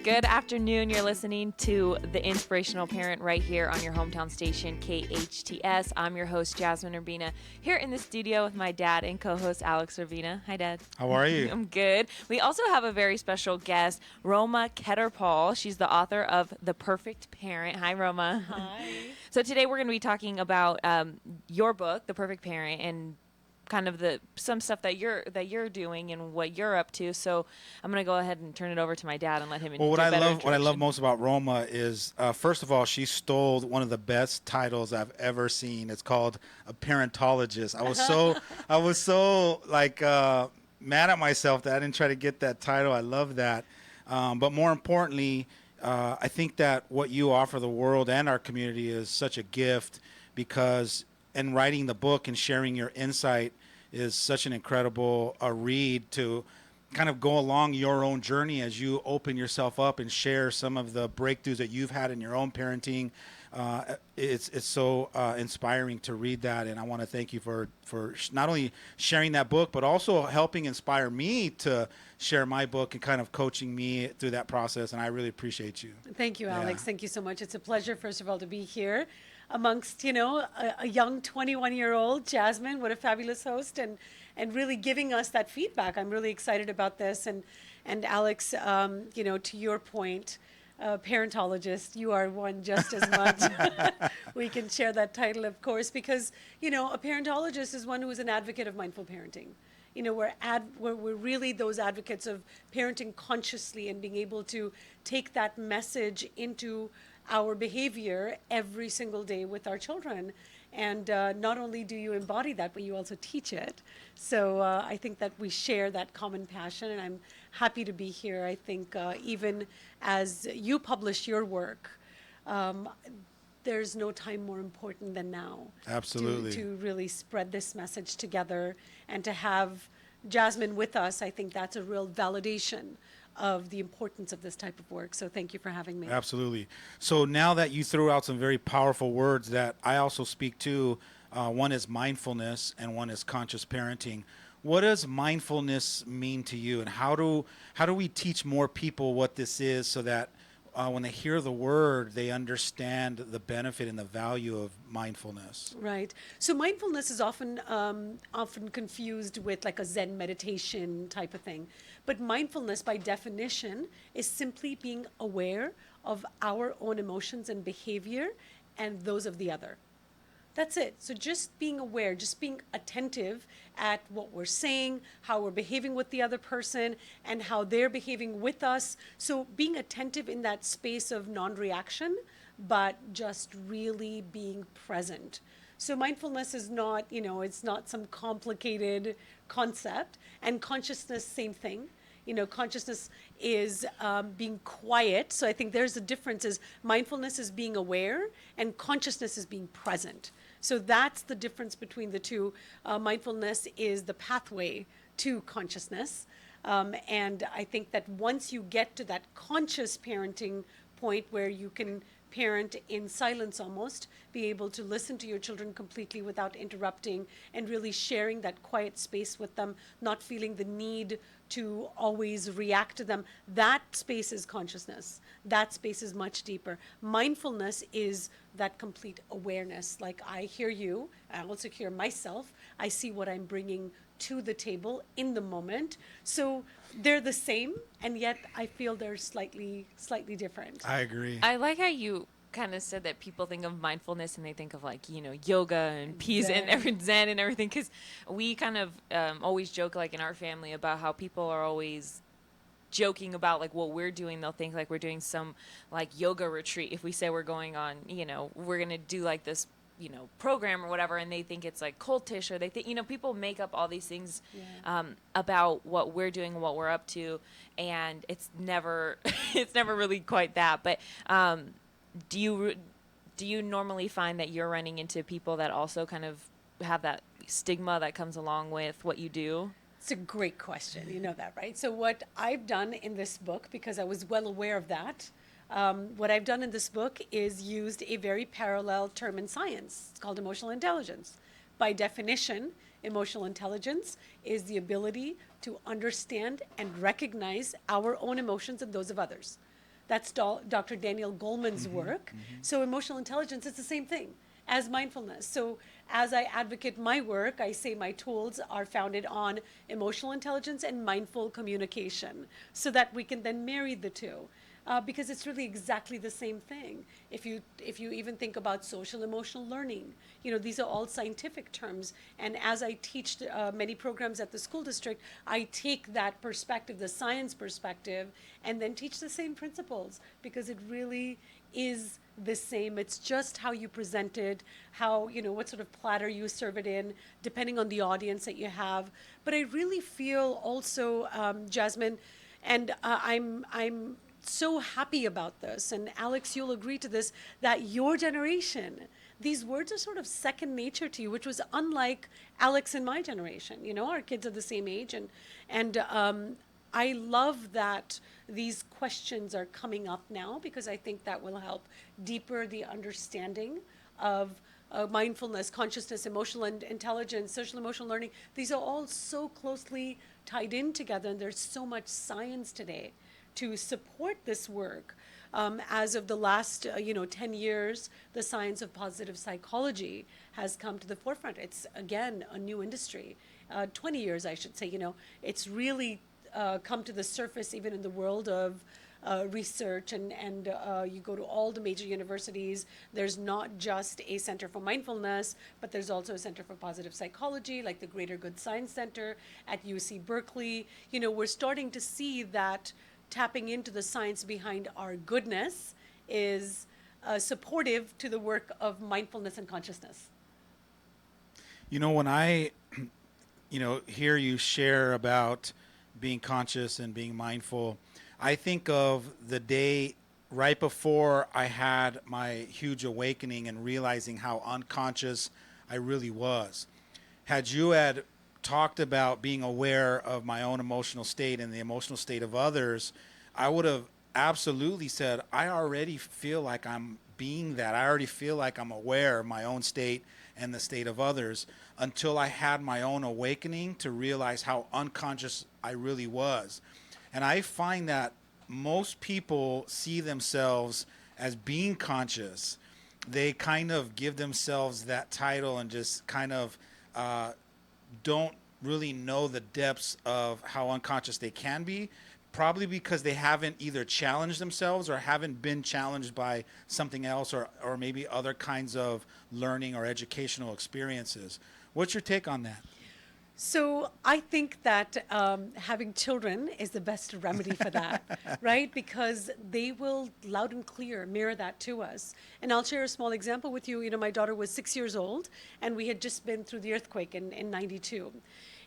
Good afternoon. You're listening to The Inspirational Parent right here on your hometown station, KHTS. I'm your host, Jasmine Urbina, here in the studio with my dad and co-host, Alex Urbina. Hi, Dad. How are you? I'm good. We also have a very special guest, Roma Ketterpaul. She's the author of The Perfect Parent. Hi, Roma. Hi. So today we're going to be talking about your book, The Perfect Parent, and kind of some stuff that you're doing and what you're up to. So I'm gonna go ahead and turn it over to my dad and let him. Well, what I love most about Roma is first of all, she stole one of the best titles I've ever seen. It's called a parentologist. I was so mad at myself that I didn't try to get that title. I love that, but more importantly, I think that what you offer the world and our community is such a gift because. And writing the book and sharing your insight is such an incredible read to kind of go along your own journey as you open yourself up and share some of the breakthroughs that you've had in your own parenting. It's so inspiring to read that, and I want to thank you for not only sharing that book, but also helping inspire me to share my book and kind of coaching me through that process, and I really appreciate you. Thank you, Alex. Yeah. Thank you so much. It's a pleasure, first of all, to be here amongst, a young 21-year-old Jasmine. What a fabulous host, and really giving us that feedback. I'm really excited about this. And Alex, to your point, parentologist, you are one just as much. We can share that title, of course, because, a parentologist is one who is an advocate of mindful parenting. We're really those advocates of parenting consciously and being able to take that message into our behavior every single day with our children. And not only do you embody that, but you also teach it. So I think that we share that common passion, and I'm happy to be here. I think even as you publish your work, there's no time more important than now. Absolutely. To really spread this message together and to have Jasmine with us. I think that's a real validation of the importance of this type of work. So thank you for having me. Absolutely. So now that you threw out some very powerful words that I also speak to, one is mindfulness and one is conscious parenting. What does mindfulness mean to you, and how do we teach more people what this is so that when they hear the word, they understand the benefit and the value of mindfulness? Right. So mindfulness is often confused with like a Zen meditation type of thing. But mindfulness, by definition, is simply being aware of our own emotions and behavior and those of the other. That's it. So just being aware, just being attentive at what we're saying, how we're behaving with the other person, and how they're behaving with us. So being attentive in that space of non-reaction, but just really being present. So mindfulness is not, it's not some complicated concept. And consciousness, same thing. Consciousness is being quiet. So I think there's a difference. Is mindfulness is being aware, and consciousness is being present. So that's the difference between the two. Mindfulness is the pathway to consciousness. And I think that once you get to that conscious parenting point where you can parent in silence almost, be able to listen to your children completely without interrupting and really sharing that quiet space with them, not feeling the need to always react to them. That space is consciousness. That space is much deeper. Mindfulness is that complete awareness. Like, I hear you, I also hear myself. I see what I'm bringing to the table in the moment. So they're the same, and yet I feel they're slightly different. I agree. I like how you kind of said that people think of mindfulness and they think of yoga and peace and Zen and everything, because we kind of always joke in our family about how people are always joking about what we're doing. They'll think we're doing some yoga retreat if we say we're going on, we're gonna do this program or whatever, and they think it's cultish, or they think people make up all these things about what we're doing and what we're up to, and it's never it's never really quite that. But do you normally find that you're running into people that also kind of have that stigma that comes along with what you do? It's a great question. You know that, right? So what I've done in this book, because I was well aware of that, what I've done in this book is used a very parallel term in science. It's called emotional intelligence. By definition, emotional intelligence is the ability to understand and recognize our own emotions and those of others. That's Dr. Daniel Goleman's work. So emotional intelligence is the same thing as mindfulness. So as I advocate my work, I say my tools are founded on emotional intelligence and mindful communication so that we can then marry the two. Because it's really exactly the same thing. If you even think about social emotional learning, these are all scientific terms. And as I teach many programs at the school district, I take that perspective, the science perspective, and then teach the same principles because it really is the same. It's just how you present it, how, what sort of platter you serve it in, depending on the audience that you have. But I really feel also, Jasmine, and I'm so happy about this, and Alex, you'll agree to this, that your generation, these words are sort of second nature to you, which was unlike Alex and my generation. Our kids are the same age, and I love that these questions are coming up now because I think that will help deeper the understanding of mindfulness, consciousness, emotional intelligence, social emotional learning. These are all so closely tied in together, and there's so much science today to support this work. As of the last 10 years, the science of positive psychology has come to the forefront. It's, again, a new industry. 20 years, I should say. It's really come to the surface even in the world of research, and you go to all the major universities. There's not just a center for mindfulness, but there's also a center for positive psychology, like the Greater Good Science Center at UC Berkeley. We're starting to see that tapping into the science behind our goodness is supportive to the work of mindfulness and consciousness. When I, hear you share about being conscious and being mindful, I think of the day right before I had my huge awakening and realizing how unconscious I really was. Had you talked about being aware of my own emotional state and the emotional state of others, I would have absolutely said, I already feel like I'm being that. I already feel like I'm aware of my own state and the state of others, until I had my own awakening to realize how unconscious I really was. And I find that most people see themselves as being conscious. They kind of give themselves that title and just kind of don't really know the depths of how unconscious they can be, probably because they haven't either challenged themselves or haven't been challenged by something else, or maybe other kinds of learning or educational experiences. What's your take on that? So I think that having children is the best remedy for that, right? Because they will loud and clear mirror that to us. And I'll share a small example with you. My daughter was 6 years old, and we had just been through the earthquake in 92.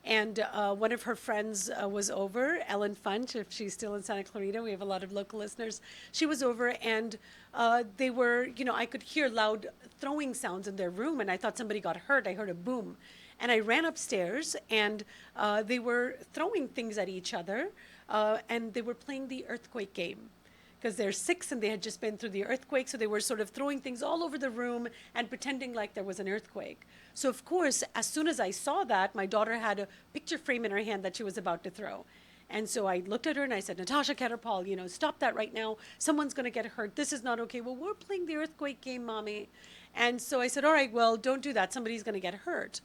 And one of her friends was over, Ellen Funch, if she's still in Santa Clarita. We have a lot of local listeners. She was over, and they were, I could hear loud throwing sounds in their room, and I thought somebody got hurt. I heard a boom. And I ran upstairs, and they were throwing things at each other, and they were playing the earthquake game. Because they're 6 and they had just been through the earthquake, so they were sort of throwing things all over the room and pretending like there was an earthquake. So of course, as soon as I saw that, my daughter had a picture frame in her hand that she was about to throw. And so I looked at her and I said, Natasha Ketterpal, stop that right now. Someone's going to get hurt. This is not okay. Well, we're playing the earthquake game, Mommy. And so I said, all right, well, don't do that. Somebody's going to get hurt.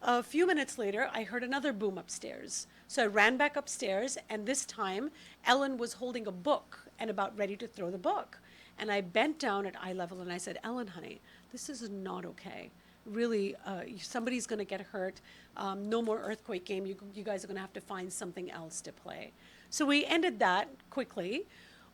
A few minutes later, I heard another boom upstairs. So I ran back upstairs, and this time, Ellen was holding a book and about ready to throw the book. And I bent down at eye level and I said, Ellen, honey, this is not okay. Really, somebody's going to get hurt. No more earthquake game. You guys are going to have to find something else to play. So we ended that quickly.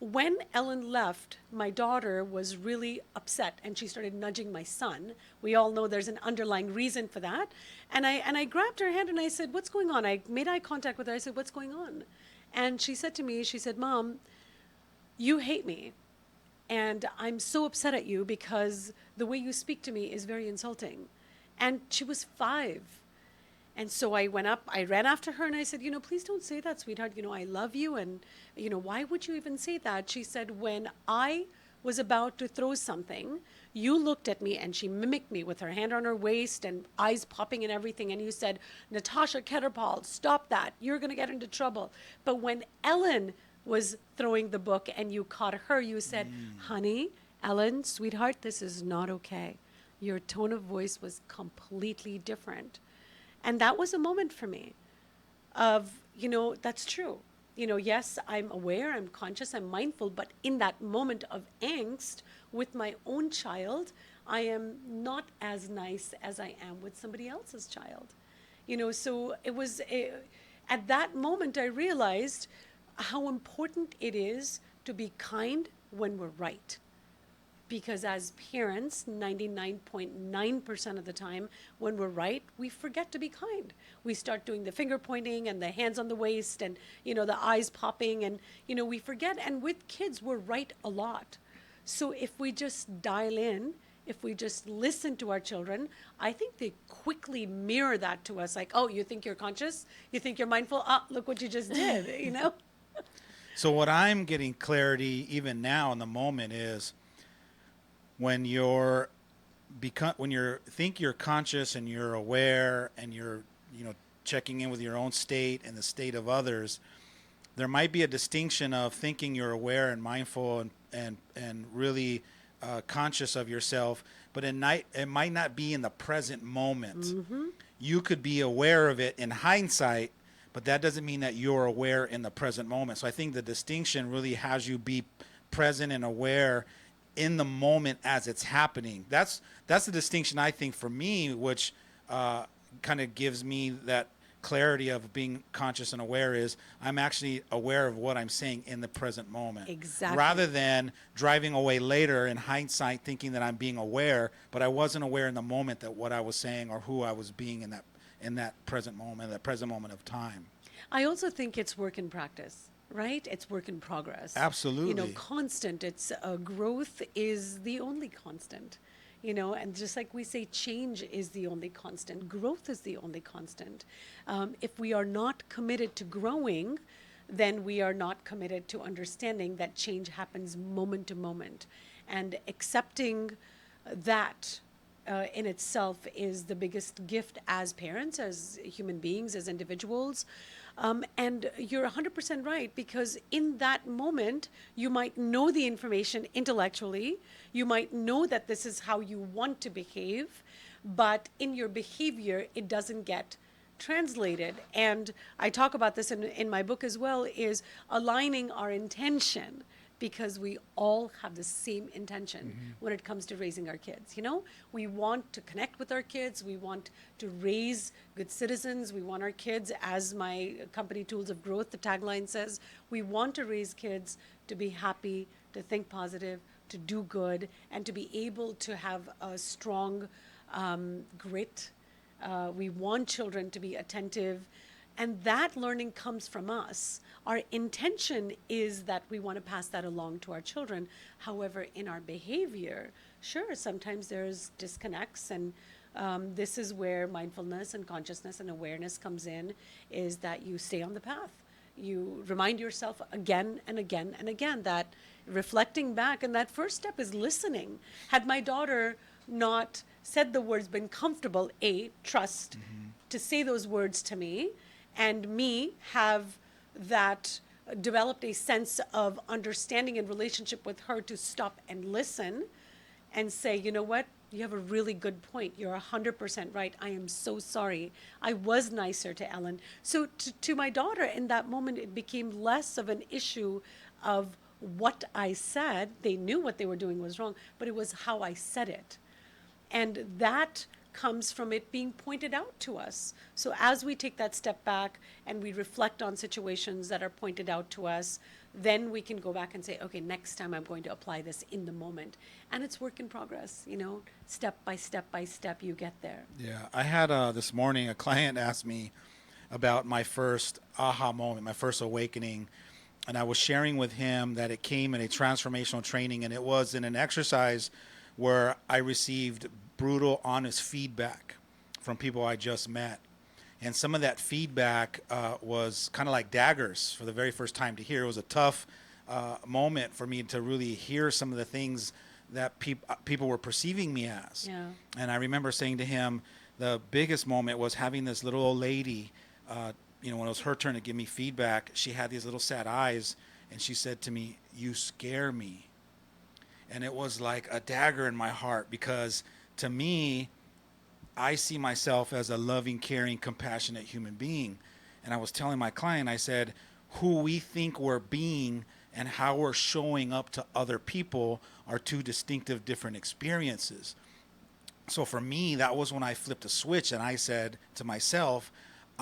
When Ellen left, my daughter was really upset, and she started nudging my son. We all know there's an underlying reason for that. And I grabbed her hand and I said, what's going on? I made eye contact with her. I said, what's going on? And she said to me, she said, Mom, you hate me. And I'm so upset at you because the way you speak to me is very insulting. And she was 5. And so I went up, I ran after her and I said, please don't say that, sweetheart. I love you. And, why would you even say that? She said, when I was about to throw something, you looked at me, and she mimicked me with her hand on her waist and eyes popping and everything. And you said, Natasha Ketterpal, stop that. You're going to get into trouble. But when Ellen was throwing the book and you caught her, you said, honey, Ellen, sweetheart, this is not okay. Your tone of voice was completely different. And that was a moment for me of, that's true. Yes, I'm aware, I'm conscious, I'm mindful, but in that moment of angst with my own child, I am not as nice as I am with somebody else's child. So it was, at that moment, I realized how important it is to be kind when we're right. Because as parents, 99.9% of the time, when we're right, we forget to be kind. We start doing the finger pointing and the hands on the waist and, the eyes popping and, we forget. And with kids, we're right a lot. So if we just dial in, if we just listen to our children, I think they quickly mirror that to us. Like, oh, you think you're conscious? You think you're mindful? Ah, look what you just did, So what I'm getting clarity even now in the moment is when think you're conscious and you're aware and you're checking in with your own state and the state of others, there might be a distinction of thinking you're aware and mindful and really conscious of yourself, but it might not be in the present moment. Mm-hmm. You could be aware of it in hindsight, but that doesn't mean that you're aware in the present moment. So I think the distinction really has you be present and aware in the moment as it's happening. That's the distinction, I think, for me, which kind of gives me that clarity of being conscious and aware is I'm actually aware of what I'm saying in the present moment. Exactly. Rather than driving away later in hindsight thinking that I'm being aware, but I wasn't aware in the moment that what I was saying or who I was being in that present moment of time. I also think it's work in practice. Right? It's work in progress. Absolutely. Constant. It's growth is the only constant. And just like we say, change is the only constant. Growth is the only constant. If we are not committed to growing, then we are not committed to understanding that change happens moment to moment. And accepting that in itself is the biggest gift as parents, as human beings, as individuals. And you're 100% right, because in that moment, you might know the information intellectually. You might know that this is how you want to behave, but in your behavior, it doesn't get translated. And I talk about this in my book as well, is aligning our intention, because we all have the same intention when it comes to raising our kids. We want to connect with our kids. We want to raise good citizens. We want our kids, as my company Tools of Growth, the tagline says, we want to raise kids to be happy, to think positive, to do good, and to be able to have a strong grit. We want children to be attentive. And that learning comes from us. Our intention is that we want to pass that along to our children. However, in our behavior, sure, sometimes there's disconnects. And this is where mindfulness and consciousness and awareness comes in, is that you stay on the path. You remind yourself again and again and again that reflecting back, and that first step is listening. Had my daughter not said the words, been comfortable, trust, to say those words to me, and me have that developed a sense of understanding and relationship with her to stop and listen and say, you know what, you have a really good point. You're 100% right. I am so sorry. I was nicer to Ellen. So to my daughter in that moment, it became less of an issue of what I said. They knew what they were doing was wrong, but it was how I said it. And that comes from it being pointed out to us. So as we take that step back and we reflect on situations that are pointed out to us, then we can go back and say, okay, next time I'm going to apply this in the moment. And it's work in progress, step by step, you get there. Yeah, I had this morning a client ask me about my first aha moment, my first awakening. And I was sharing with him that it came in a transformational training, and it was in an exercise where I received brutal, honest feedback from people I just met. And some of that feedback was kind of like daggers for the very first time to hear. It was a tough moment for me to really hear some of the things that people were perceiving me as. Yeah. And I remember saying to him, the biggest moment was having this little old lady, when it was her turn to give me feedback, she had these little sad eyes, And she said to me, "You scare me." And it was like a dagger in my heart, because to me, I see myself as a loving, caring, compassionate human being. And I was telling my client, I said, who we think we're being and how we're showing up to other people are two distinctive, different experiences. So for me, that was when I flipped a switch and I said to myself,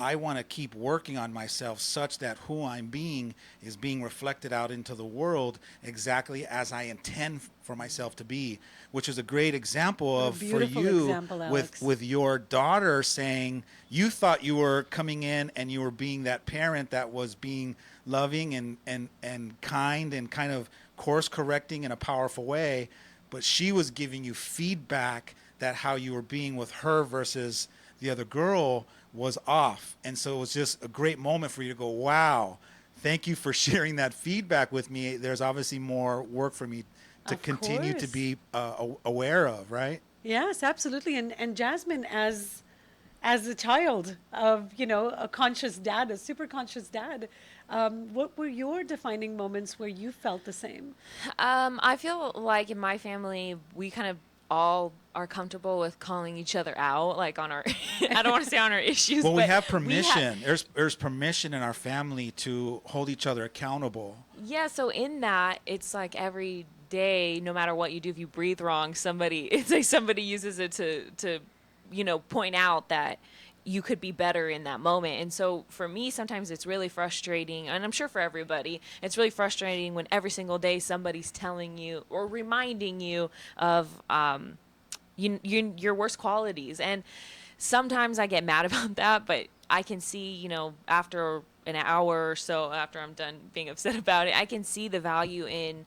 I want to keep working on myself such that who I'm being is being reflected out into the world exactly as I intend for myself to be, which is a great example What a of for beautiful you example, Alex. with your daughter saying you thought you were coming in and you were being that parent that was being loving and kind and kind of course correcting in a powerful way, but she was giving you feedback that how you were being with her versus the other girl was off. And so it was just a great moment for you to go, wow, thank you for sharing that feedback with me. There's obviously more work for me to Of continue to course. be aware of, right? Yes, absolutely. And Jasmine, as a child of, a conscious dad, a super conscious dad, what were your defining moments where you felt the same? I feel like in my family, we kind of all are comfortable with calling each other out, like on our, I don't want to say on our issues, Well, we but have we permission. There's permission in our family to hold each other accountable. yeah, so in that, it's like every day, no matter what you do, if you breathe wrong, it's like somebody uses it to point out that you could be better in that moment. And so for me, sometimes it's really frustrating, and I'm sure for everybody, it's really frustrating when every single day somebody's telling you or reminding you of your worst qualities. And sometimes I get mad about that, but I can see, after an hour or so after I'm done being upset about it, I can see the value in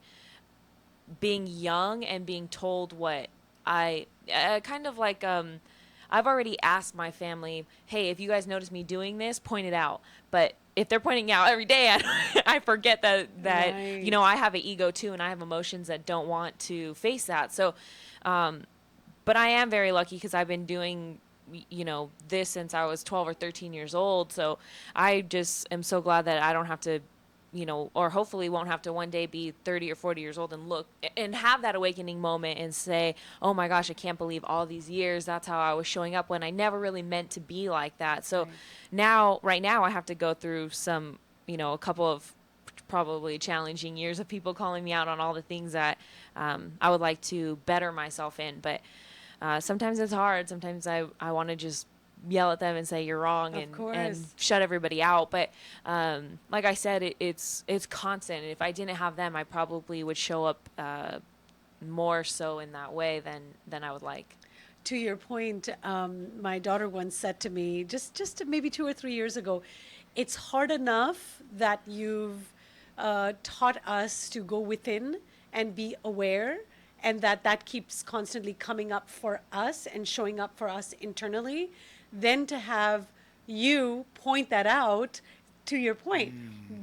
being young and being told what I kind of like I've already asked my family, hey, if you guys notice me doing this, point it out. But if they're pointing out every day, I forget that Right. I have an ego too, and I have emotions that don't want to face that. So, but I am very lucky because I've been doing this since I was 12 or 13 years old. So I just am so glad that I don't have to or hopefully won't have to one day be 30 or 40 years old and look and have that awakening moment and say, oh my gosh, I can't believe all these years that's how I was showing up when I never really meant to be like that. So Right. right now I have to go through some, a couple of probably challenging years of people calling me out on all the things that I would like to better myself in. But sometimes it's hard. Sometimes I want to just yell at them and say you're wrong Of and course. shut everybody out. But like I said, it's constant. If I didn't have them, I probably would show up more so in that way than I would like. To your point, my daughter once said to me, just maybe 2 or 3 years ago, it's hard enough that you've taught us to go within and be aware, and that keeps constantly coming up for us and showing up for us internally. Then to have you point that out, to your point,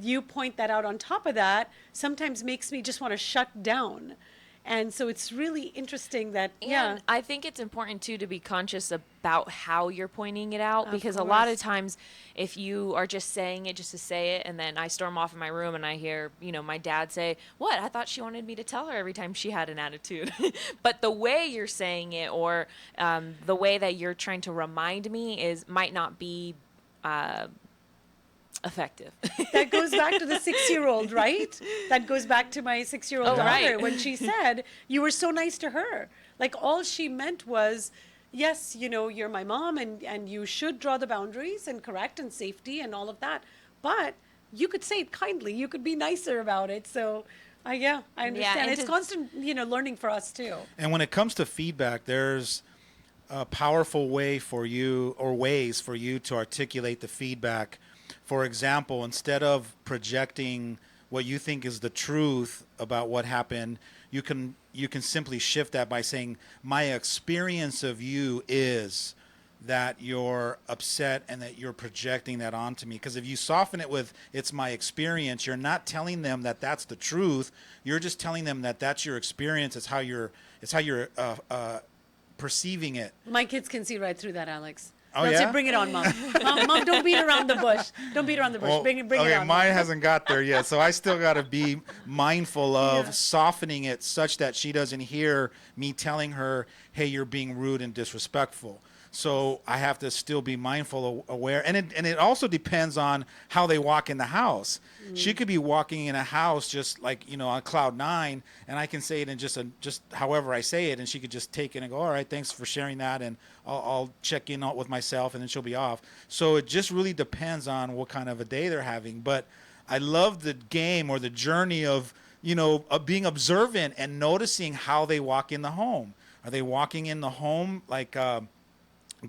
you point that out on top of that, sometimes makes me just want to shut down. And so it's really interesting that, yeah, And I think it's important too to be conscious about how you're pointing it out, of because a lot of course. times if you are just saying it just to say it, and then I storm off in my room and I hear, my dad say, "What? I thought she wanted me to tell her every time she had an attitude." But the way you're saying it, or the way that you're trying to remind me might not be effective. That goes back to the 6-year-old, right? That goes back to my 6-year-old Oh, Yeah. daughter right. when she said, you were so nice to her. Like all she meant was, yes, you're my mom and you should draw the boundaries and correct and safety and all of that. But you could say it kindly. You could be nicer about it. So, yeah, I Yeah, understand. and It's constant, learning for us too. And when it comes to feedback, there's a powerful way for you, or ways for you, to articulate the feedback. For example, instead of projecting what you think is the truth about what happened, you can simply shift that by saying, my experience of you is that you're upset and that you're projecting that onto me. Because if you soften it with, it's my experience, you're not telling them that that's the truth. You're just telling them that that's your experience. It's how you're perceiving it. My kids can see right through that, Alex. Oh, They'll yeah? say, bring it on, Mom. Mom, don't beat around the bush. Don't beat around the bush. Well, Bring it okay, on. mine Mom. hasn't got there yet, so I still got to be mindful of Yeah. softening it such that she doesn't hear me telling her, hey, you're being rude and disrespectful. So I have to still be mindful, aware, and it also depends on how they walk in the house. She could be walking in a house just like, on cloud nine, and I can say it in just however I say it, and she could just take it and go, all right, thanks for sharing that, and I'll check in with myself, and then she'll be off. So it just really depends on what kind of a day they're having. But I love the game or the journey of being observant and noticing how they walk in the home. Are they walking in the home like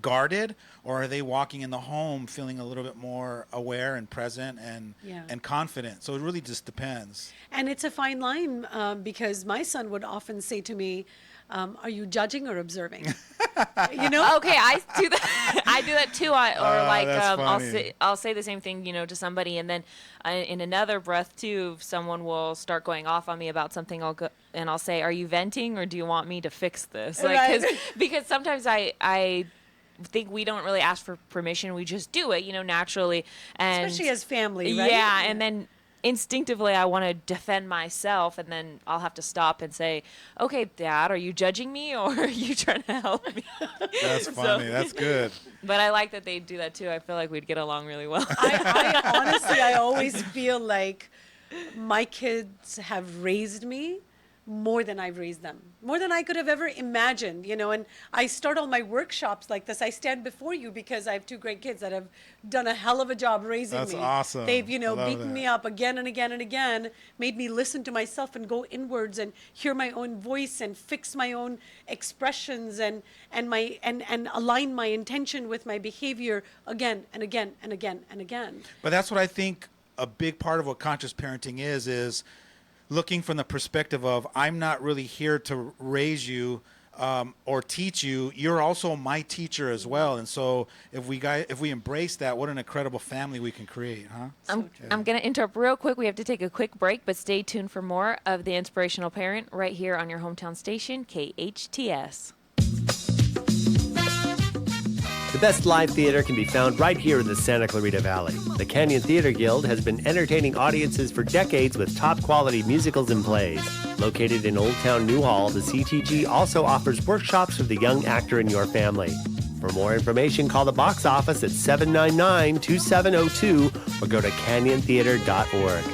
guarded, or are they walking in the home feeling a little bit more aware and present and confident? So it really just depends. And it's a fine line because my son would often say to me, are you judging or observing? Okay, I do that. I do that too. That's I'll say the same thing, to somebody, and then in another breath too, if someone will start going off on me about something, I'll say, are you venting or do you want me to fix this? Right. Because sometimes I think we don't really ask for permission. We just do it, naturally. And Especially as family, right? Yeah, and then instinctively I want to defend myself, and then I'll have to stop and say, okay, Dad, are you judging me or are you trying to help me? That's funny. That's good. But I like that they do that too. I feel like we'd get along really well. I honestly, I always feel like my kids have raised me more than I've raised them, more than I could have ever imagined, and I start all my workshops like this. I stand before you because I have two great kids that have done a hell of a job raising me. That's awesome. They've, I love beaten that. me up again and again and again, made me listen to myself and go inwards and hear my own voice and fix my own expressions and align my intention with my behavior again and again and again and again. But that's what I think a big part of what conscious parenting is looking from the perspective of, I'm not really here to raise you or teach you. You're also my teacher as well. And so if we embrace that, what an incredible family we can create, huh? I'm going to interrupt real quick. We have to take a quick break, but stay tuned for more of The Inspirational Parent right here on your hometown station, KHTS. The best live theater can be found right here in the Santa Clarita Valley. The Canyon Theater Guild has been entertaining audiences for decades with top-quality musicals and plays. Located in Old Town Newhall, the CTG also offers workshops for the young actor in your family. For more information, call the box office at 799-2702 or go to canyontheater.org.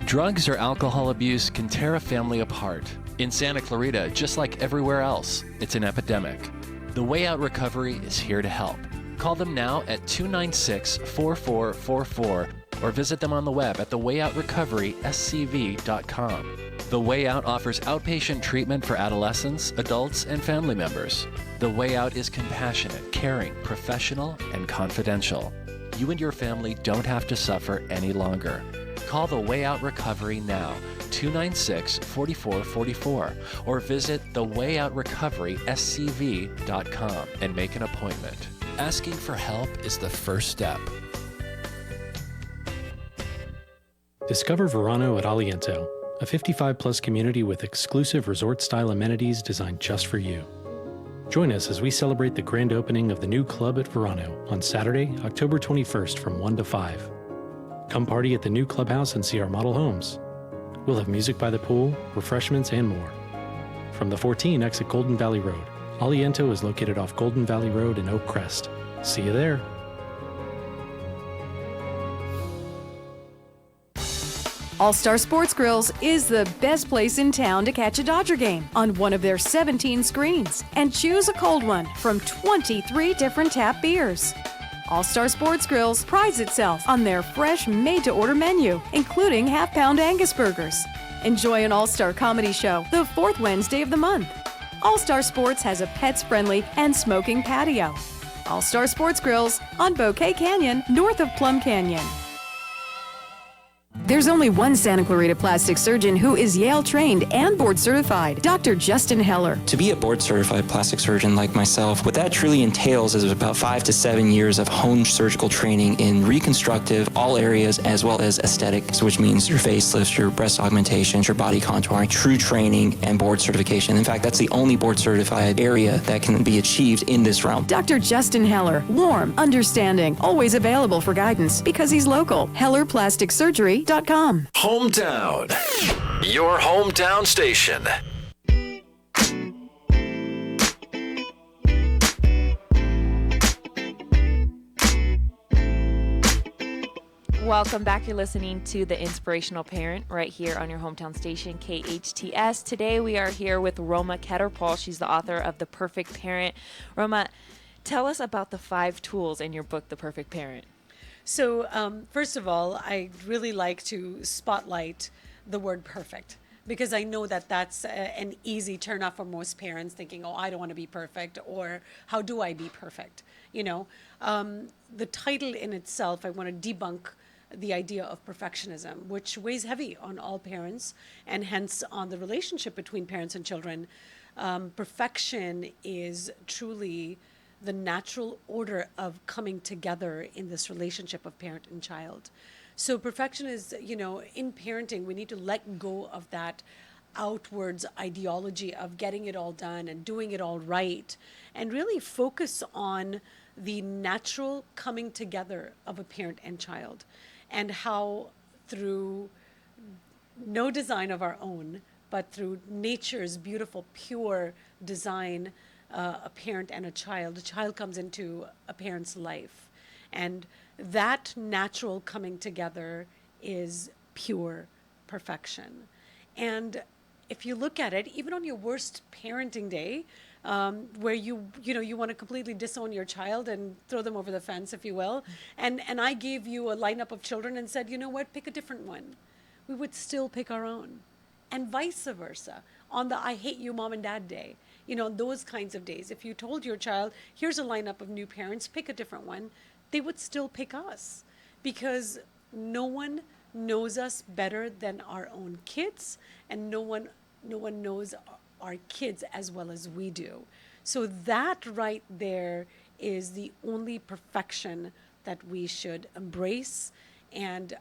Drugs or alcohol abuse can tear a family apart. In Santa Clarita, just like everywhere else, it's an epidemic. The Way Out Recovery is here to help. Call them now at 296-4444 or visit them on the web at thewayoutrocoveryscv.com. The Way Out offers outpatient treatment for adolescents, adults, and family members. The Way Out is compassionate, caring, professional, and confidential. You and your family don't have to suffer any longer. Call the Way Out Recovery now, 296-4444, or visit thewayoutrocoveryscv.com and make an appointment. Asking for help is the first step. Discover Verano at Aliento, a 55-plus community with exclusive resort-style amenities designed just for you. Join us as we celebrate the grand opening of the new club at Verano on Saturday, October 21st from 1 to 5. Come party at the new clubhouse and see our model homes. We'll have music by the pool, refreshments, and more. From the 14 exit Golden Valley Road, Aliento is located off Golden Valley Road in Oak Crest. See you there. All-Star Sports Grills is the best place in town to catch a Dodger game on one of their 17 screens and choose a cold one from 23 different tap beers. All-Star Sports Grills prides itself on their fresh, made-to-order menu, including half-pound Angus burgers. Enjoy an All-Star comedy show the fourth Wednesday of the month. All-Star Sports has a pets-friendly and smoking patio. All-Star Sports Grills on Bouquet Canyon, north of Plum Canyon. There's only one Santa Clarita plastic surgeon who is Yale trained and board certified, Dr. Justin Heller. To be a board certified plastic surgeon like myself, what that truly entails is about 5 to 7 years of honed surgical training in reconstructive, all areas, as well as aesthetics, which means your facelifts, your breast augmentations, your body contouring, true training, and board certification. In fact, that's the only board certified area that can be achieved in this realm. Dr. Justin Heller, warm, understanding, always available for guidance because he's local. HellerPlasticSurgery.com. Hometown. Your hometown station. Welcome back. You're listening to The Inspirational Parent right here on your hometown station, KHTS. Today we are here with Roma Ketterpal. She's the author of The Perfect Parent. Roma, tell us about the 5 tools in your book, The Perfect Parent. So first of all, I really like to spotlight the word perfect, because I know that that's an easy turnoff for most parents, thinking, oh, I don't want to be perfect, or how do I be perfect? You know, the title in itself, I want to debunk the idea of perfectionism, which weighs heavy on all parents and hence on the relationship between parents and children. Perfection is truly the natural order of coming together in this relationship of parent and child. So perfection is, you know, in parenting, we need to let go of that outwards ideology of getting it all done and doing it all right, and really focus on the natural coming together of a parent and child, and how through no design of our own, but through nature's beautiful, pure design, a parent and a child comes into a parent's life. And that natural coming together is pure perfection. And if you look at it, even on your worst parenting day, where you want to completely disown your child and throw them over the fence, if you will, and I gave you a lineup of children and said, you know what, pick a different one, we would still pick our own. And vice versa. On the I hate you mom and dad day, you know, those kinds of days, if you told your child, here's a lineup of new parents, pick a different one, they would still pick us, because no one knows us better than our own kids, and no one knows our kids as well as we do. So that right there is the only perfection that we should embrace and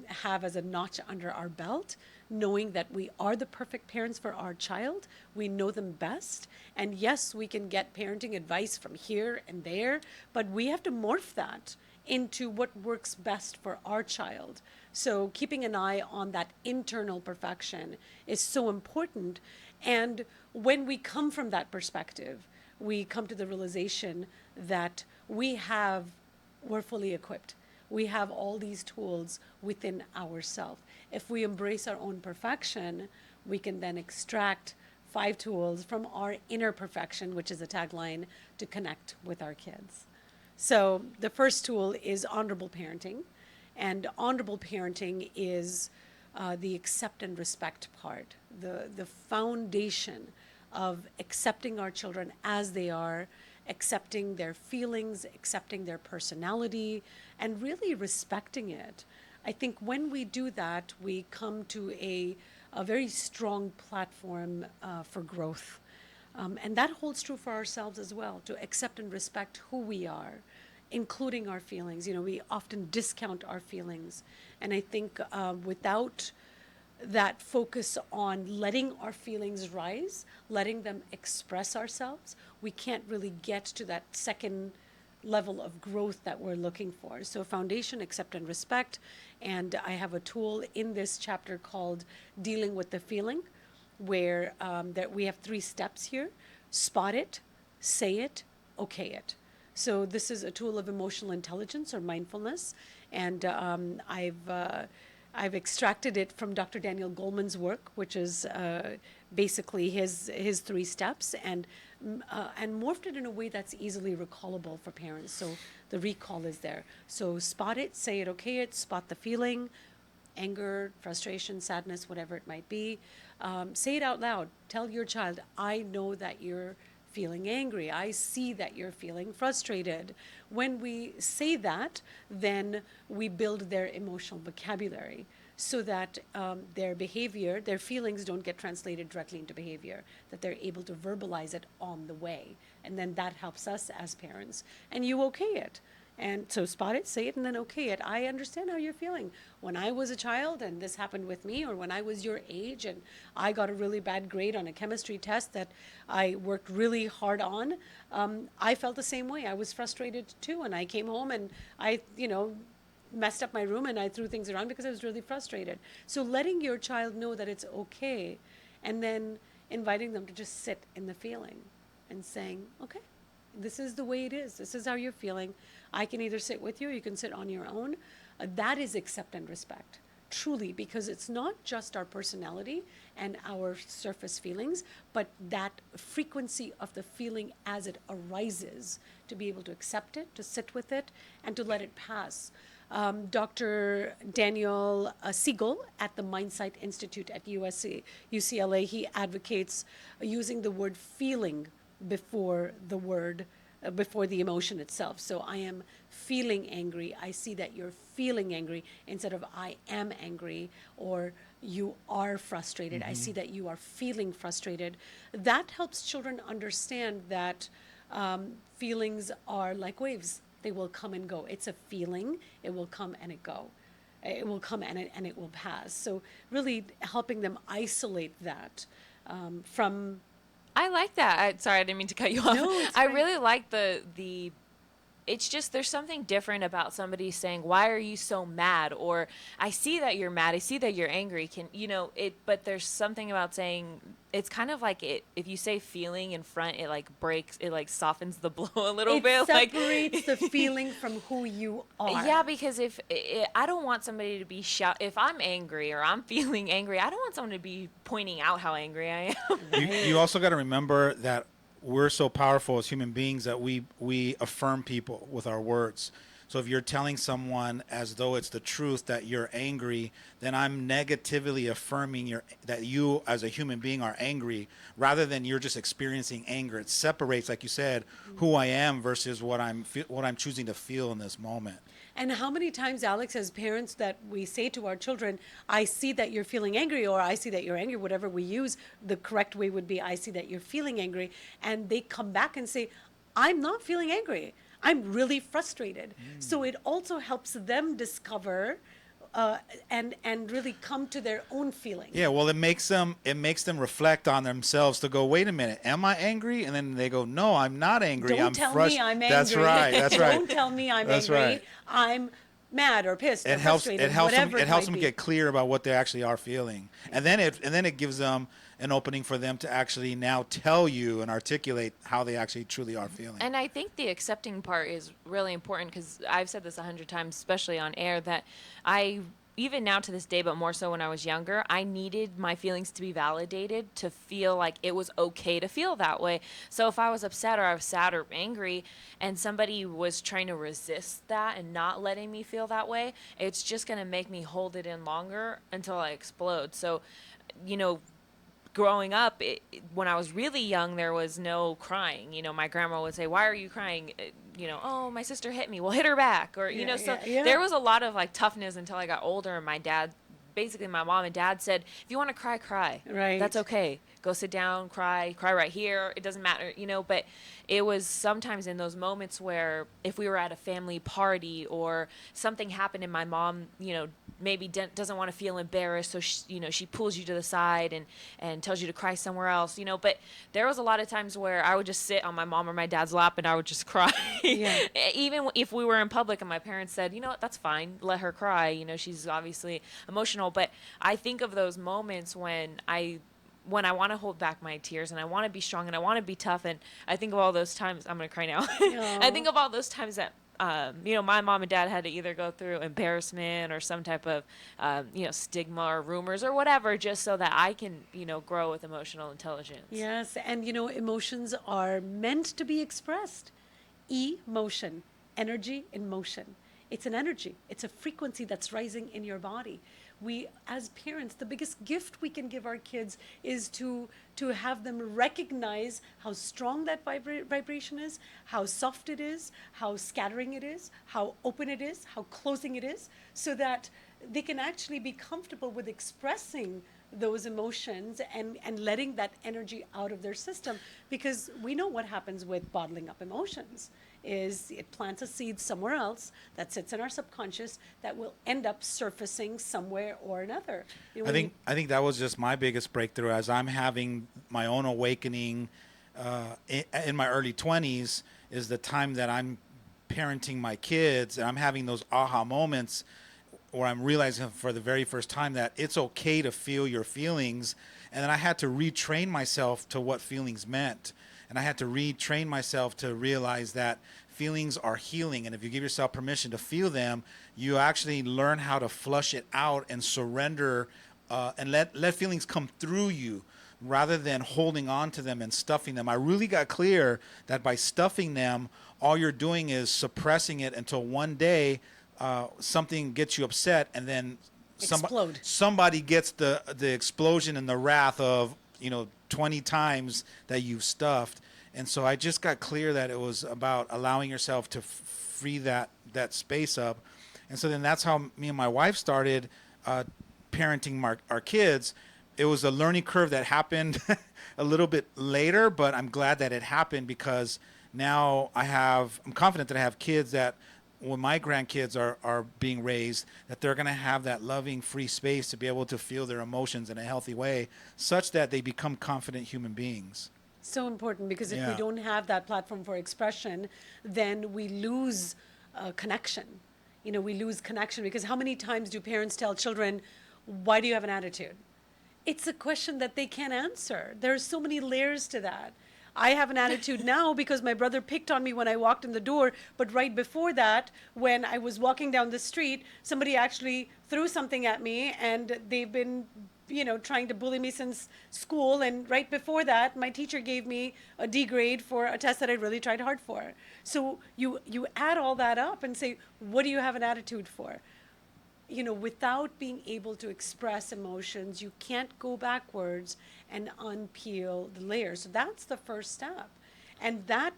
have as a notch under our belt, knowing that we are the perfect parents for our child. We know them best. And yes, we can get parenting advice from here and there, but we have to morph that into what works best for our child. So keeping an eye on that internal perfection is so important. And when we come from that perspective, we come to the realization that we're fully equipped. We have all these tools within ourselves. If we embrace our own perfection, we can then extract 5 tools from our inner perfection, which is a tagline, to connect with our kids. So the first tool is honorable parenting. And honorable parenting is the accept and respect part, the foundation of accepting our children as they are, accepting their feelings, accepting their personality, and really respecting it. I think when we do that, we come to a very strong platform for growth. And that holds true for ourselves as well, to accept and respect who we are, including our feelings. You know, we often discount our feelings. And I think without that focus on letting our feelings rise, letting them express ourselves, we can't really get to that second level of growth that we're looking for. So foundation, accept and respect. And I have a tool in this chapter called Dealing with the Feeling, where that we have 3 steps here: spot it, say it, okay it. So this is a tool of emotional intelligence or mindfulness. And I've extracted it from Dr. Daniel Goleman's work, which is basically his 3 steps, and morphed it in a way that's easily recallable for parents. So the recall is there. So spot it, say it, okay it, spot the feeling, anger, frustration, sadness, whatever it might be. Say it out loud. Tell your child, I know that you're feeling angry. I see that you're feeling frustrated. When we say that, then we build their emotional vocabulary. so that their behavior, their feelings don't get translated directly into behavior, that they're able to verbalize it on the way. And then that helps us as parents. And you okay it. And so spot it, say it, and then okay it. I understand how you're feeling. When I was a child and this happened with me, or when I was your age and I got a really bad grade on a chemistry test that I worked really hard on, I felt the same way. I was frustrated too. And I came home and I, messed up my room and I threw things around because I was really frustrated. So letting your child know that it's okay, and then inviting them to just sit in the feeling and saying, okay, this is the way it is. This is how you're feeling. I can either sit with you or you can sit on your own. That is accept and respect, truly, because it's not just our personality and our surface feelings, but that frequency of the feeling as it arises, to be able to accept it, to sit with it, and to let it pass. Dr. Daniel Siegel at the Mindsight Institute at UCLA, he advocates using the word feeling before the emotion itself. So I am feeling angry. I see that you're feeling angry, instead of I am angry, or you are frustrated. I see that you are feeling frustrated. That helps children understand that feelings are like waves. They will come and go. It's a feeling. It will come and it go. It will come and it will pass. So really helping them isolate that from. I like that. Sorry, I didn't mean to cut you off. No, it's I fine. really like the it's just, there's something different about somebody saying, why are you so mad? Or I see that you're mad. I see that you're angry. But there's something about saying, it's kind of like if you say feeling in front, it like breaks, it like softens the blow a little bit. It separates the feeling from who you are. Yeah, because I don't want somebody to be if I'm angry or I'm feeling angry, I don't want someone to be pointing out how angry I am. You also got to remember that we're so powerful as human beings that we affirm people with our words. So if you're telling someone as though it's the truth that you're angry, then I'm negatively affirming that you as a human being are angry, rather than you're just experiencing anger. It separates, like you said, who I am versus what I'm choosing to feel in this moment. And how many times, Alex, as parents, that we say to our children, I see that you're feeling angry, or I see that you're angry, whatever we use, the correct way would be, I see that you're feeling angry. And they come back and say, I'm not feeling angry. I'm really frustrated. So it also helps them discover and really come to their own feelings. Yeah, well, it makes them reflect on themselves to go, wait a minute, am I angry? And then they go, no, I'm not angry. Don't tell me I'm angry. That's right. That's right. Don't tell me I'm That's angry. Right. I'm mad or pissed or frustrated. It helps them be. get clear about what they actually are feeling, and then it gives them an opening for them to actually now tell you and articulate how they actually truly are feeling. And I think the accepting part is really important, because I've said this 100 times, especially on air, that even now to this day, but more so when I was younger, I needed my feelings to be validated, to feel like it was okay to feel that way. So if I was upset or I was sad or angry and somebody was trying to resist that and not letting me feel that way, it's just going to make me hold it in longer until I explode. So, growing up, when I was really young, there was no crying. My grandma would say, why are you crying? Oh, my sister hit me. Well, hit her back. Or, there was a lot of like toughness until I got older. And my mom and dad said, if you want to cry, cry. Right. That's okay. Go sit down, cry right here. It doesn't matter, but it was sometimes in those moments where if we were at a family party or something happened and my mom, maybe doesn't want to feel embarrassed, so she pulls you to the side and tells you to cry somewhere else, but there was a lot of times where I would just sit on my mom or my dad's lap and I would just cry. Yeah. Even if we were in public and my parents said, what, that's fine, let her cry, she's obviously emotional. But I think of those moments when I want to hold back my tears and I want to be strong and I want to be tough, and I think of all those times, I'm going to cry now. I think of all those times that my mom and dad had to either go through embarrassment or some type of, stigma or rumors or whatever, just so that I can, grow with emotional intelligence. Yes, and emotions are meant to be expressed. Emotion, energy in motion. It's an energy. It's a frequency that's rising in your body. We, as parents, the biggest gift we can give our kids is to have them recognize how strong that vibration is, how soft it is, how scattering it is, how open it is, how closing it is, so that they can actually be comfortable with expressing those emotions and letting that energy out of their system, because we know what happens with bottling up emotions is it plants a seed somewhere else that sits in our subconscious that will end up surfacing somewhere or another. You know, I think that was just my biggest breakthrough as I'm having my own awakening in my early 20s is the time that I'm parenting my kids and I'm having those aha moments where I'm realizing for the very first time that it's okay to feel your feelings. And then I had to retrain myself to what feelings meant. And I had to retrain myself to realize that feelings are healing. And if you give yourself permission to feel them, you actually learn how to flush it out and surrender and let feelings come through you rather than holding on to them and stuffing them. I really got clear that by stuffing them, all you're doing is suppressing it until one day something gets you upset, and then somebody gets the explosion and the wrath of 20 times that you've stuffed. And so I just got clear that it was about allowing yourself to free that space up. And so then that's how me and my wife started parenting our kids. It was a learning curve that happened a little bit later, but I'm glad that it happened because now I'm confident that I have kids that when my grandkids are being raised, that they're going to have that loving, free space to be able to feel their emotions in a healthy way, such that they become confident human beings. So important, because if we don't have that platform for expression, then we lose connection. We lose connection, because how many times do parents tell children, why do you have an attitude? It's a question that they can't answer. There's so many layers to that. I have an attitude now because my brother picked on me when I walked in the door, but right before that, when I was walking down the street, somebody actually threw something at me, and they've been trying to bully me since school. And right before that, my teacher gave me a D grade for a test that I really tried hard for. So you add all that up and say, what do you have an attitude for? Without being able to express emotions, you can't go backwards and unpeel the layers. So that's the first step. And that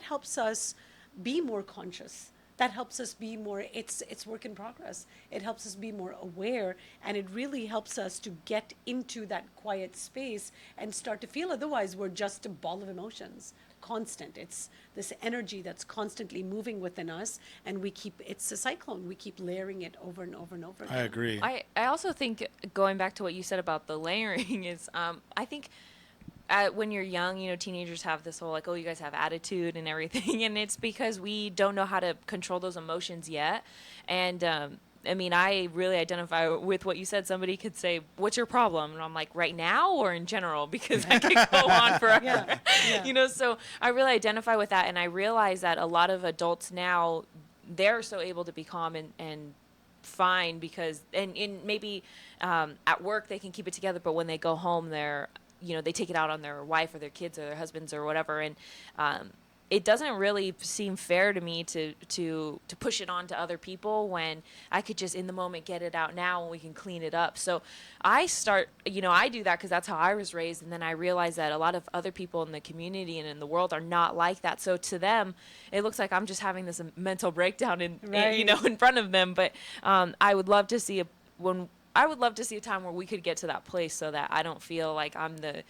helps us be more conscious. That helps us be more, it's work in progress. It helps us be more aware, and it really helps us to get into that quiet space and start to feel. Otherwise, we're just a ball of emotions, constant. It's this energy that's constantly moving within us, and it's a cyclone. We keep layering it over and over and over again. I agree. I also think, going back to what you said about the layering, is I think when you're young, teenagers have this whole you guys have attitude and everything, and it's because we don't know how to control those emotions yet. And I really identify with what you said. Somebody could say, what's your problem? And I'm like, right now or in general? Because I could go on forever. Yeah. So I really identify with that, and I realize that a lot of adults now, they're so able to be calm and fine because, and maybe at work they can keep it together, but when they go home, they take it out on their wife or their kids or their husbands or whatever. And it doesn't really seem fair to me to push it on to other people when I could just in the moment get it out now and we can clean it up. So I do that because that's how I was raised. And then I realized that a lot of other people in the community and in the world are not like that. So to them, it looks like I'm just having this mental breakdown in front of them. But I would love to see a time where we could get to that place so that I don't feel like I'm the,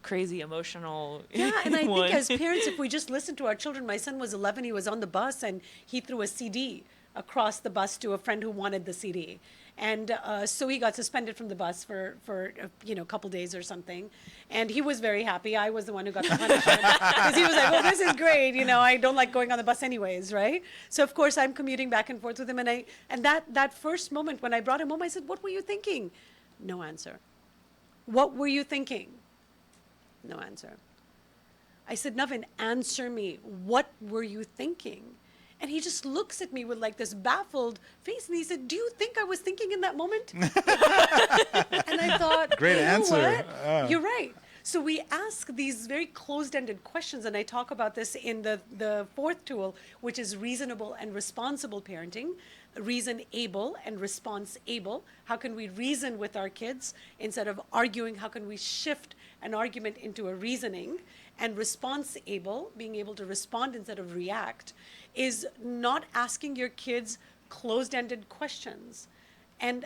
crazy emotional Yeah, and I one. think as parents, if we just listen to our children, my son was 11, he was on the bus, and he threw a CD across the bus to a friend who wanted the CD. And so he got suspended from the bus for a couple days or something. And he was very happy. I was the one who got the punishment because he was like, well, this is great. I don't like going on the bus anyways, right? So, of course, I'm commuting back and forth with him. And that first moment when I brought him home, I said, what were you thinking? No answer. What were you thinking? No answer. I said, Navin, answer me. What were you thinking? And he just looks at me with this baffled face, and he said, do you think I was thinking in that moment? And I thought, great answer. You're right. So we ask these very closed-ended questions, and I talk about this in the fourth tool, which is reasonable and responsible parenting. Reason able and response able. How can we reason with our kids instead of arguing? How can we shift an argument into a reasoning? And response able, being able to respond instead of react, is not asking your kids closed-ended questions. and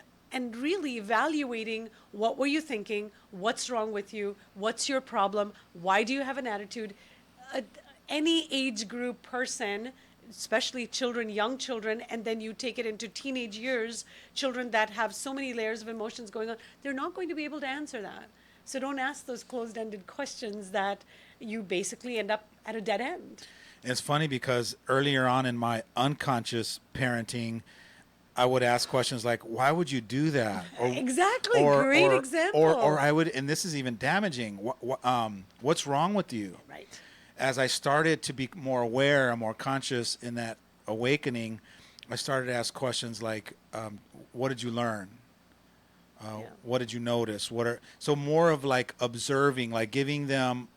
really evaluating what were you thinking, what's wrong with you, what's your problem, why do you have an attitude. Any age group person, especially children, young children, and then you take it into teenage years, children that have so many layers of emotions going on, they're not going to be able to answer that. So don't ask those closed-ended questions that you basically end up at a dead end. It's funny because earlier on in my unconscious parenting, I would ask questions like, "Why would you do that?" Exactly. Great example. Or I would, and this is even damaging. What's wrong with you? Right. As I started to be more aware and more conscious in that awakening, I started to ask questions like, "What did you learn? What did you notice? So more of like observing, like giving them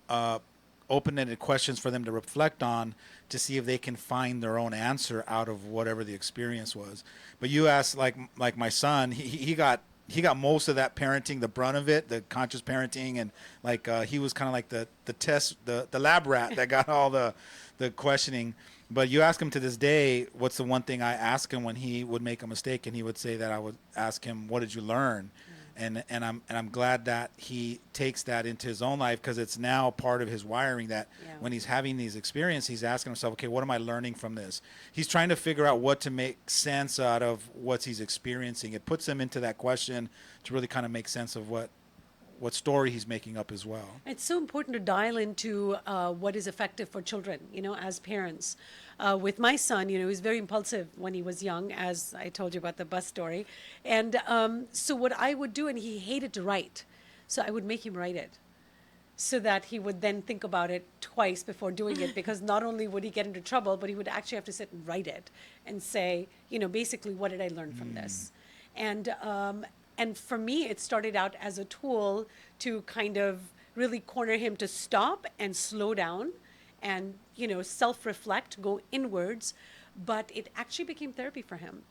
open-ended questions for them to reflect on, to see if they can find their own answer out of whatever the experience was." But you asked, like my son, he got most of that parenting, the brunt of it, the conscious parenting, and like he was kind of like the lab rat that got all the questioning. But you ask him to this day, what's the one thing I ask him when he would make a mistake, and he would say that I would ask him, "What did you learn?" And I'm glad that he takes that into his own life, because it's now part of his wiring that when he's having these experiences, he's asking himself, okay, what am I learning from this? He's trying to figure out what to make sense out of what he's experiencing. It puts him into that question to really kind of make sense of what story he's making up as well. It's so important to dial into what is effective for children, as parents. With my son, he was very impulsive when he was young, as I told you about the bus story. And so what I would do, and he hated to write, so I would make him write it so that he would then think about it twice before doing it, because not only would he get into trouble, but he would actually have to sit and write it and say, basically, what did I learn from this? And for me, it started out as a tool to kind of really corner him to stop and slow down and, self-reflect, go inwards. But it actually became therapy for him.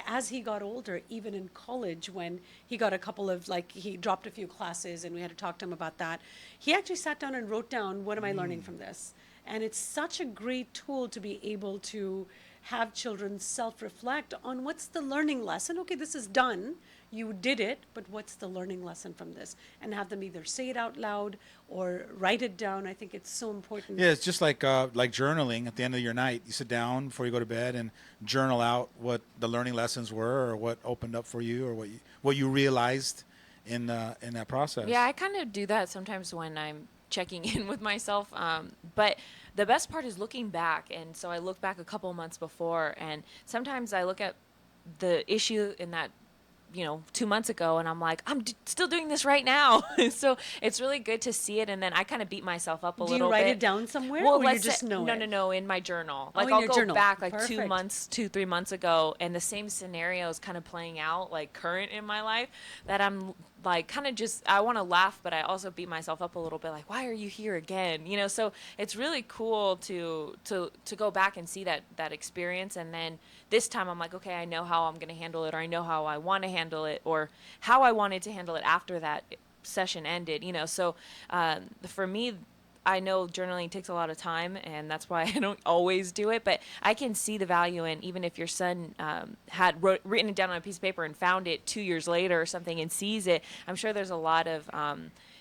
As he got older, even in college, when he got a couple of, he dropped a few classes and we had to talk to him about that, he actually sat down and wrote down, what am I learning from this? And it's such a great tool to be able to have children self-reflect on what's the learning lesson. Okay, this is done. You did it, but what's the learning lesson from this? And have them either say it out loud or write it down. I think it's so important. Yeah, it's just like journaling. At the end of your night, you sit down before you go to bed and journal out what the learning lessons were, or what opened up for you, or what you realized in that process. Yeah, I kind of do that sometimes when I'm checking in with myself. But the best part is looking back. And so I look back a couple months before, and sometimes I look at the issue in that 2 months ago, and I'm like, I'm still doing this right now. So it's really good to see it, and then I kind of beat myself up a little bit. Do you write it down somewhere, or you just know it? No, in my journal. In I'll your go journal. back Perfect. 3 months ago, and the same scenario is kind of playing out current in my life, that I'm kind of just, I want to laugh, but I also beat myself up a little bit, why are you here again? So it's really cool to go back and see that experience, and then this time I'm like, okay, I know how I'm going to handle it, or I know how I want to handle it, or how I wanted to handle it after that session ended. So for me, I know journaling takes a lot of time, and that's why I don't always do it, but I can see the value in, even if your son had written it down on a piece of paper and found it 2 years later or something and sees it, I'm sure there's a lot of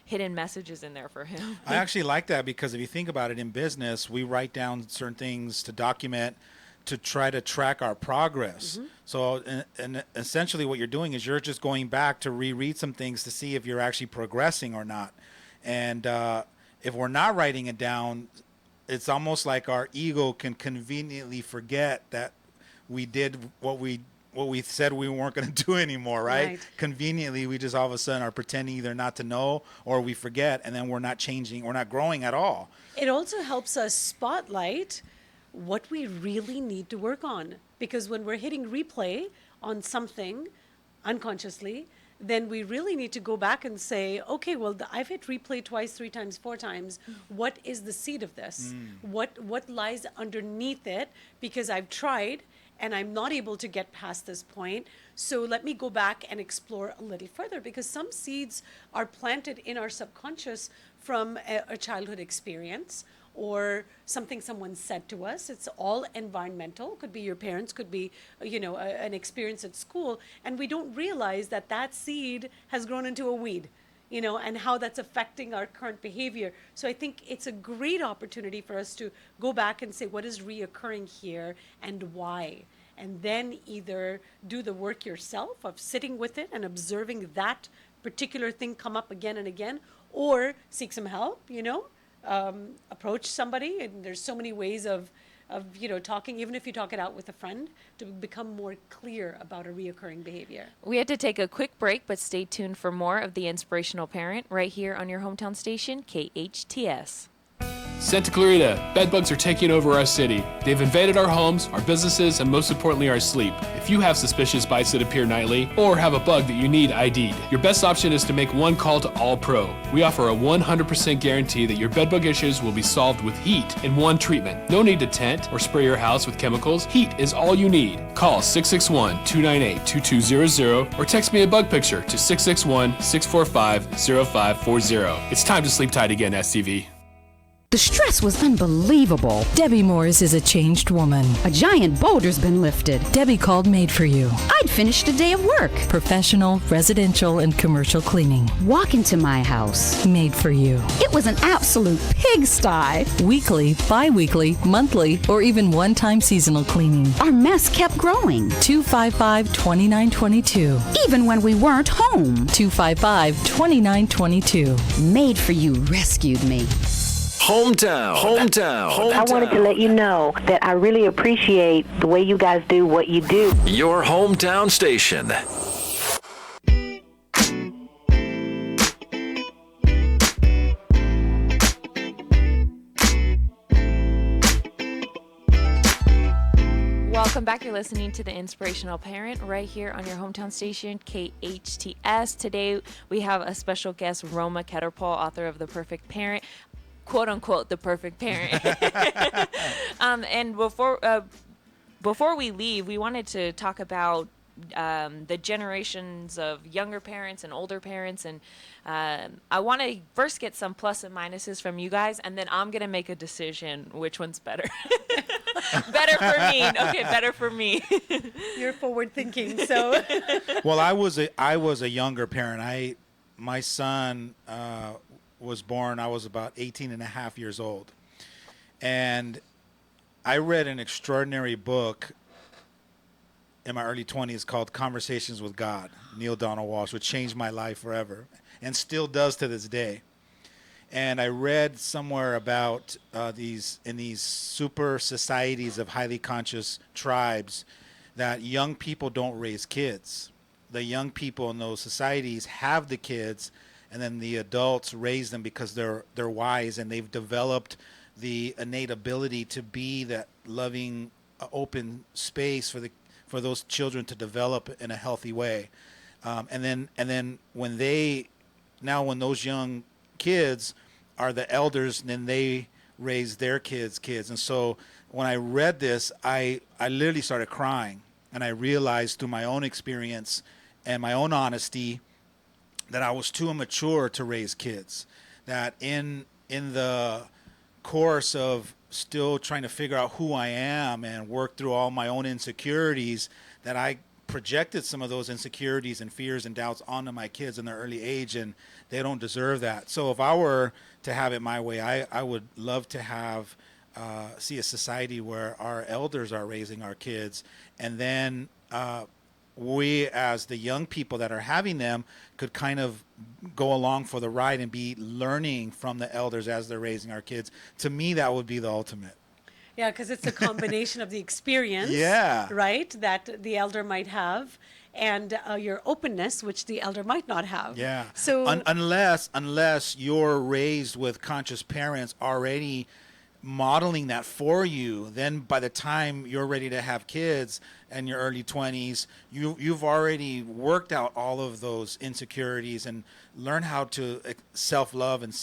hidden messages in there for him. I actually like that, because if you think about it, in business, we write down certain things to document, to try to track our progress. Mm-hmm. So and essentially what you're doing is you're just going back to reread some things to see if you're actually progressing or not. And if we're not writing it down, it's almost like our ego can conveniently forget that we did what we said we weren't going to do anymore, right? Conveniently, we just all of a sudden are pretending either not to know, or we forget, and then we're not changing, we're not growing at all. It also helps us spotlight what we really need to work on. Because when we're hitting replay on something unconsciously, then we really need to go back and say, okay, well, I've hit replay twice, 3 times, 4 times. What is the seed of this? What lies underneath it? Because I've tried and I'm not able to get past this point. So let me go back and explore a little further, because some seeds are planted in our subconscious from a childhood experience, or something someone said to us. It's all environmental. Could be your parents, could be, an experience at school. And we don't realize that that seed has grown into a weed, and how that's affecting our current behavior. So I think it's a great opportunity for us to go back and say, what is reoccurring here and why? And then either do the work yourself of sitting with it and observing that particular thing come up again and again, or seek some help, approach somebody. And there's so many ways of talking, even if you talk it out with a friend, to become more clear about a reoccurring behavior. We had to take a quick break, but stay tuned for more of the Inspirational Parent right here on your hometown station, KHTS. Santa Clarita, bedbugs are taking over our city. They've invaded our homes, our businesses, and most importantly, our sleep. If you have suspicious bites that appear nightly, or have a bug that you need ID'd, your best option is to make one call to All Pro. We offer a 100% guarantee that your bedbug issues will be solved with heat in one treatment. No need to tent or spray your house with chemicals. Heat is all you need. Call 661-298-2200 or text me a bug picture to 661-645-0540. It's time to sleep tight again, STV. The stress was unbelievable. Debbie Morris is a changed woman. A giant boulder's been lifted. Debbie called Made for You. I'd finished a day of work. Professional, residential, and commercial cleaning. Walk into my house. Made for You. It was an absolute pigsty. Weekly, bi-weekly, monthly, or even one-time seasonal cleaning. Our mess kept growing. 255-2922. Even when we weren't home. 255-2922. Made for You rescued me. Hometown. I wanted to let you know that I really appreciate the way you guys do what you do. Your hometown station. Welcome back. You're listening to the Inspirational Parent right here on your hometown station, KHTS. Today we have a special guest, Roma Ketterpal, author of The Perfect Parent. "Quote unquote," the perfect parent. And before we leave, we wanted to talk about the generations of younger parents and older parents, and I want to first get some plus and minuses from you guys, and then I'm gonna make a decision which one's better. Better for me. Okay, better for me. You're forward thinking, so. Well, I was a younger parent. My son was born, I was about 18 and a half years old. And I read an extraordinary book in my early 20s called Conversations with God, Neil Donald Walsh, which changed my life forever and still does to this day. And I read somewhere about these super societies of highly conscious tribes that young people don't raise kids. The young people in those societies have the kids, and then the adults raise them because they're wise and they've developed the innate ability to be that loving, open space for those children to develop in a healthy way. And then when those young kids are the elders, then they raise their kids. And so when I read this, I literally started crying, and I realized through my own experience and my own honesty that I was too immature to raise kids, that in the course of still trying to figure out who I am and work through all my own insecurities, that I projected some of those insecurities and fears and doubts onto my kids in their early age, and they don't deserve that. So if I were to have it my way, I would love to have see a society where our elders are raising our kids, and then we as the young people that are having them could kind of go along for the ride and be learning from the elders as they're raising our kids. To me, that would be the ultimate. Yeah, because it's a combination of the experience, right, that the elder might have, and your openness, which the elder might not have. Yeah. So unless you're raised with conscious parents already modeling that for you, then by the time you're ready to have kids, and your early 20s, you've already worked out all of those insecurities and learn how to self-love and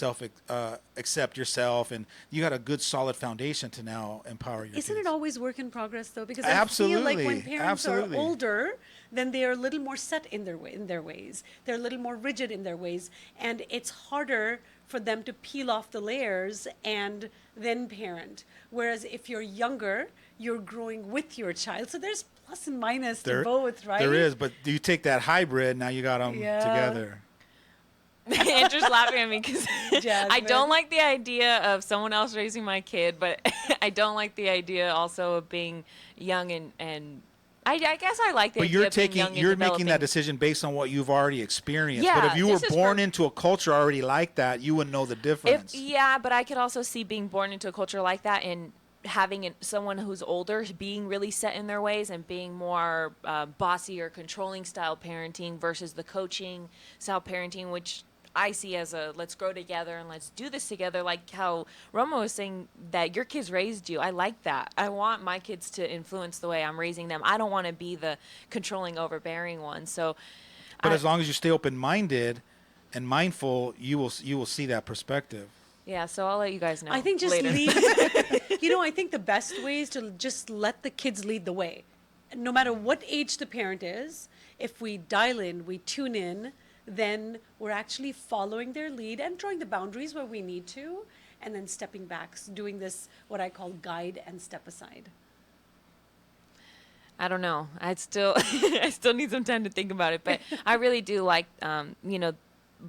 accept yourself, and you got a good solid foundation to now empower your Isn't kids. it always work in progress though? Because Absolutely. I feel like when parents Absolutely. are older, then they are a little more set in their ways. They're a little more rigid in their ways, and it's harder for them to peel off the layers and then parent. Whereas if you're younger, you're growing with your child. So there's plus and minus to both, right? There is, but you take that hybrid, now you got them together. Andrew's laughing at me because I Jasmine. don't like the idea of someone else raising my kid, but I don't like the idea also of being young and I guess I like the But idea of being young and you're making that developing. decision based on what you've already experienced. Yeah, but if you were this is born for- into a culture already like that, you wouldn't know the difference. But I could also see being born into a culture like that and having someone who's older being really set in their ways and being more bossy or controlling style parenting versus the coaching style parenting, which I see as a let's grow together and let's do this together, like how Roma was saying that your kids raised you. I like that. I want my kids to influence the way I'm raising them. I don't want to be the controlling, overbearing one. So, But as long as you stay open-minded and mindful, you will see that perspective. yeah, so I'll let you guys know. I think just later. lead. I think the best way is to just let the kids lead the way. No matter what age the parent is, if we dial in, we tune in, then we're actually following their lead and drawing the boundaries where we need to, and then stepping back, doing this, what I call guide and step aside. I don't know. I still need some time to think about it, but I really do like,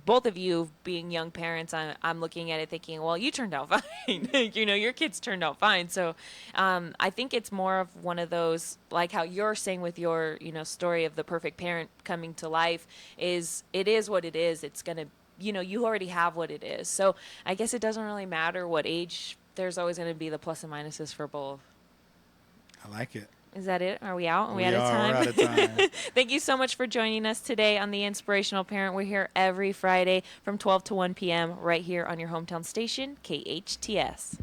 both of you being young parents. I'm looking at it thinking, well, you turned out fine. Your kids turned out fine. So, I think it's more of one of those, like how you're saying with your, story of the perfect parent coming to life it is what it is. It's going to, you already have what it is. So I guess it doesn't really matter what age. There's always going to be the plus and minuses for both. I like it. Is that it? Are we out? Are we out of We're time? out of time. Thank you so much for joining us today on The Inspirational Parent. We're here every Friday from 12 to 1 p.m. right here on your hometown station, KHTS.